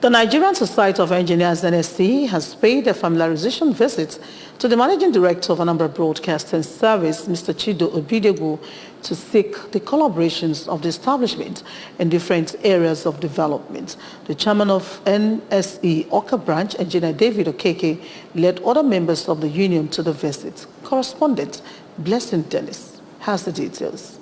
The Nigerian Society of Engineers NSE has paid a familiarization visit to the Managing Director of Anambra Broadcasting Service, Mr. Obidiegwu, to seek the collaborations of the establishment in different areas of development. The chairman of NSE Awka branch, Engineer David Okeke, led other members of the union to the visit. Correspondent Blessing Dennis has the details.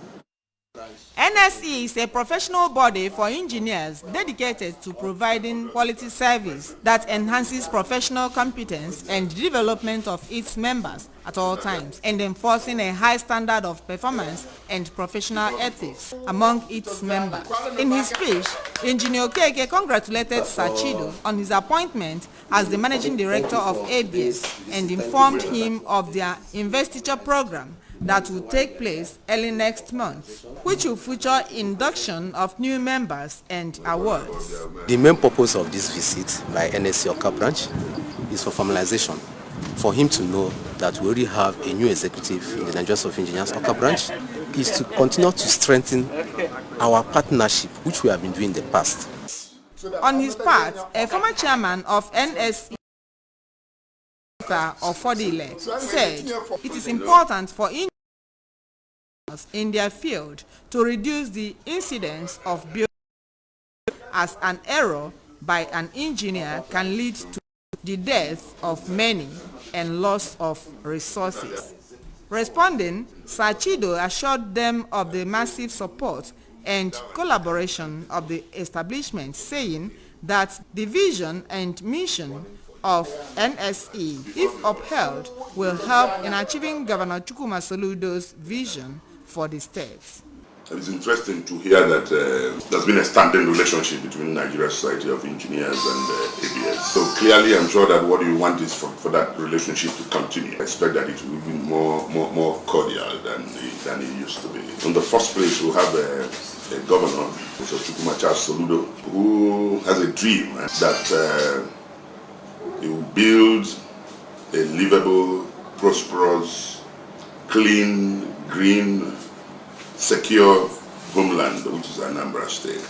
NSE is a professional body for engineers dedicated to providing quality service that enhances professional competence and development of its members at all times, and enforcing a high standard of performance and professional ethics among its members. In his speech, Engineer Okeke congratulated Sachido on his appointment as the managing director of ABS and informed him of their investiture program that will take place early next month, which will feature induction of new members and awards. The main purpose of this visit by NSE Awka branch is for formalization, for him to know that we already have a new executive in the Nigerian Society of Engineers Awka branch, is to continue to strengthen our partnership, which we have been doing in the past. On his part, a former chairman of NSE of Fodile said it is important for engineers in their field to reduce the incidence of building, as an error by an engineer can lead to the death of many and loss of resources. Responding, Sachido assured them of the massive support and collaboration of the establishment, saying that the vision and mission of NSE, if upheld, will help in achieving Governor Chukwuma Soludo's vision for the state. It's interesting to hear that there's been a standing relationship between Nigeria Society of Engineers and ABS. So clearly, I'm sure that what you want is for that relationship to continue. I expect that it will be more cordial than it used to be. In the first place, we'll have a governor, Mr. Chukwuma Soludo, who has a dream that he will build a livable, prosperous, clean, green, secure homeland, which is Anambra State.